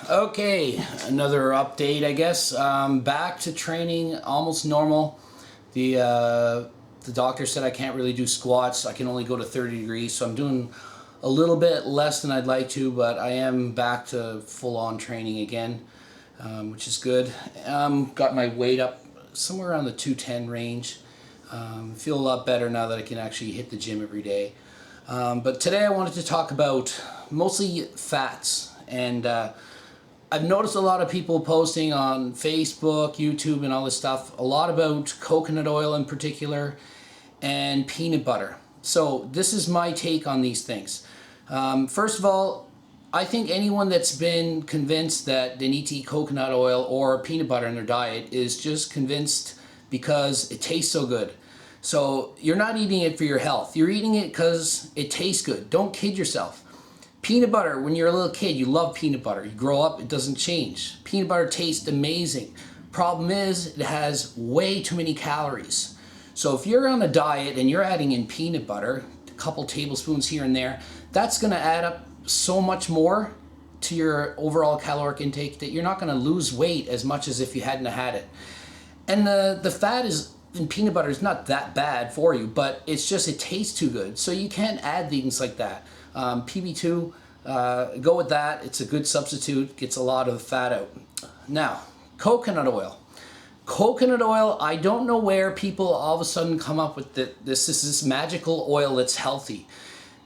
Okay, another update, I guess. Back to training, almost normal. The doctor said I can't really do squats. I can only go to 30 degrees, so I'm doing a little bit less than I'd like to, but I am back to full-on training again, which is good. Got my weight up somewhere around the 210 range. Feel a lot better now that I can actually hit the gym every day. But today I wanted to talk about mostly fats, and I've noticed a lot of people posting on Facebook, YouTube, and all this stuff, a lot about coconut oil in particular and peanut butter. So this is my take on these things. First of all, I think anyone that's been convinced that they need to eat coconut oil or peanut butter in their diet is just convinced because it tastes so good. So you're not eating it for your health. You're eating it because it tastes good. Don't kid yourself. Peanut butter, when you're a little kid, you love peanut butter. You grow up, it doesn't change. Peanut butter tastes amazing. Problem is, it has way too many calories. So if you're on a diet and you're adding in peanut butter, a couple tablespoons here and there, that's going to add up so much more to your overall caloric intake that you're not going to lose weight as much as if you hadn't had it. And the fat is in peanut butter is not that bad for you, but it's just it tastes too good. So you can't add things like that. PB2, go with that. It's a good substitute, gets a lot of the fat out. Now, coconut oil. Coconut oil, I don't know where people all of a sudden come up with this magical oil that's healthy.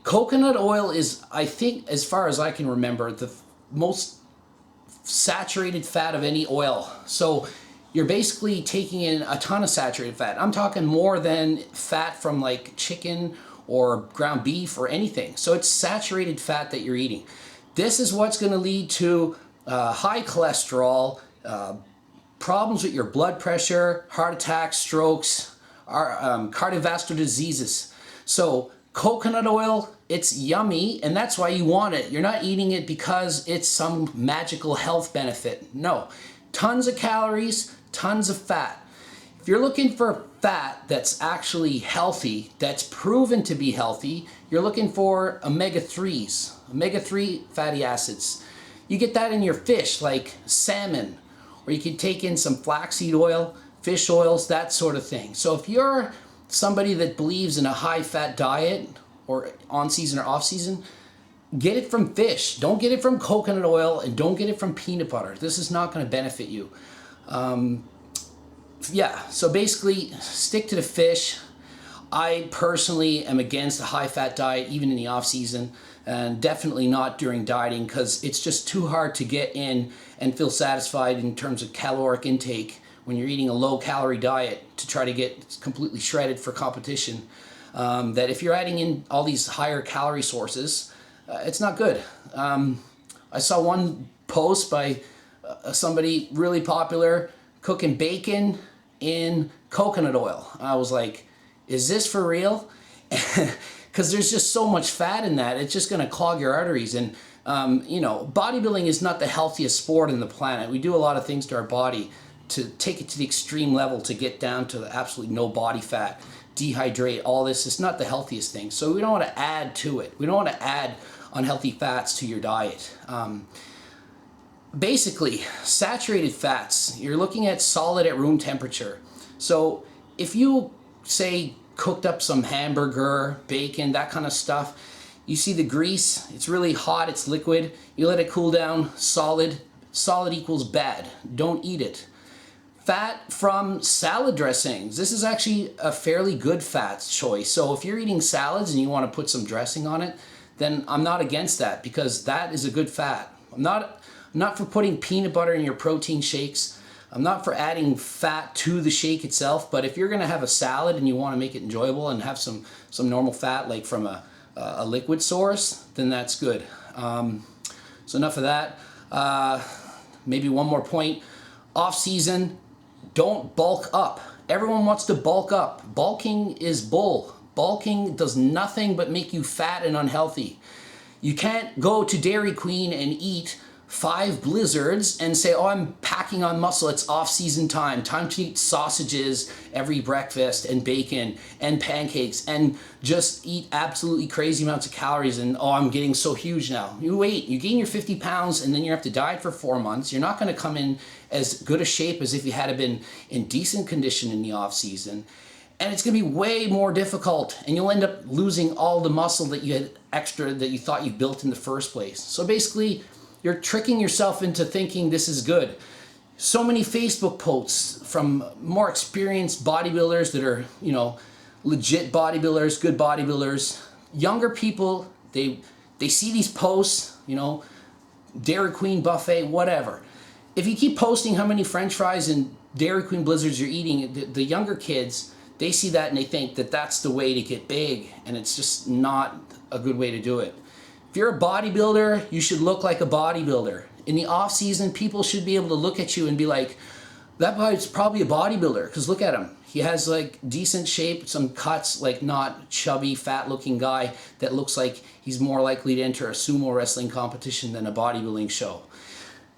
Coconut oil is, I think, as far as I can remember, the most saturated fat of any oil. So you're basically taking in a ton of saturated fat. I'm talking more than fat from like chicken or ground beef or anything. So it's saturated fat that you're eating. This is what's going to lead to high cholesterol, problems with your blood pressure, heart attacks, strokes, cardiovascular diseases. So coconut oil, it's yummy, and that's why you want it. You're not eating it because it's some magical health benefit. No, tons of calories, tons of fat. If you're looking for fat that's actually healthy, that's proven to be healthy, you're looking for omega-3s, omega-3 fatty acids. You get that in your fish, like salmon, or you can take in some flaxseed oil, fish oils, that sort of thing. So if you're somebody that believes in a high-fat diet, or on-season or off-season, get it from fish. Don't get it from coconut oil, and don't get it from peanut butter. This is not going to benefit you. Yeah, so basically stick to the fish. I personally am against a high-fat diet, even in the off-season, and definitely not during dieting, because it's just too hard to get in and feel satisfied in terms of caloric intake when you're eating a low-calorie diet to try to get completely shredded for competition. That if you're adding in all these higher calorie sources, it's not good. I saw one post by somebody really popular cooking bacon in coconut oil. I was like, is this for real? Because there's just so much fat in that, it's just going to clog your arteries. And you know, bodybuilding is not the healthiest sport on the planet. We do a lot of things to our body to take it to the extreme level to get down to the absolutely no body fat, dehydrate, all this. It's not the healthiest thing. So we don't want to add to it. We don't want to add unhealthy fats to your diet. Basically, saturated fats, you're looking at solid at room temperature. So if you, say, cooked up some hamburger, bacon, that kind of stuff, you see the grease, it's really hot, it's liquid, you let it cool down, solid. Solid equals bad. Don't eat it. Fat from salad dressings. This is actually a fairly good fat choice. So if you're eating salads and you want to put some dressing on it, then I'm not against that, because that is a good fat. I'm not for putting peanut butter in your protein shakes. I'm not for adding fat to the shake itself, but if you're going to have a salad and you want to make it enjoyable and have some normal fat like from a liquid source, then that's good. So enough of that. Maybe one more point. Off season, don't bulk up. Everyone wants to bulk up. Bulking is bull. Bulking does nothing but make you fat and unhealthy. You can't go to Dairy Queen and eat 5 blizzards and say, oh, I'm packing on muscle, it's off-season time to eat sausages every breakfast and bacon and pancakes and just eat absolutely crazy amounts of calories and, oh, I'm getting so huge now. You wait, you gain your 50 pounds and then you have to diet for 4 months. You're not going to come in as good a shape as if you had been in decent condition in the off-season. And it's going to be way more difficult, and you'll end up losing all the muscle that you had extra that you thought you built in the first place. So basically, you're tricking yourself into thinking this is good. So many Facebook posts from more experienced bodybuilders that are, legit bodybuilders, good bodybuilders. Younger people, they see these posts, Dairy Queen buffet, whatever. If you keep posting how many French fries and Dairy Queen blizzards you're eating, the younger kids, they see that and they think that that's the way to get big, and it's just not a good way to do it. If you're a bodybuilder, you should look like a bodybuilder. In the off season, people should be able to look at you and be like, that guy's probably a bodybuilder, because look at him. He has like decent shape, some cuts, like not chubby, fat looking guy that looks like he's more likely to enter a sumo wrestling competition than a bodybuilding show.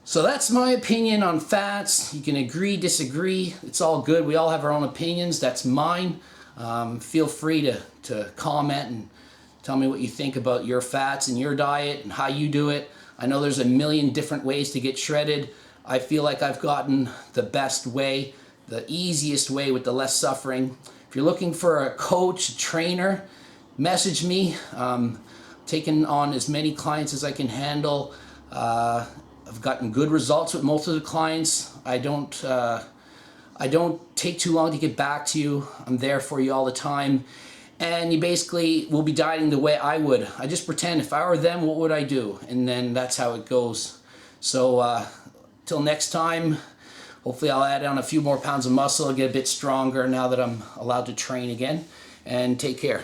So that's my opinion on fats. You can agree, disagree. It's all good. We all have our own opinions. That's mine. Feel free to comment and tell me what you think about your fats and your diet and how you do it. I know there's a million different ways to get shredded. I feel like I've gotten the best way, the easiest way with the less suffering. If you're looking for a coach, a trainer, message me. Taking on as many clients as I can handle. I've gotten good results with most of the clients. I don't take too long to get back to you. I'm there for you all the time. And you basically will be dieting the way I would. I just pretend if I were them, what would I do? And then that's how it goes. So till next time, hopefully I'll add on a few more pounds of muscle, get a bit stronger now that I'm allowed to train again. And take care.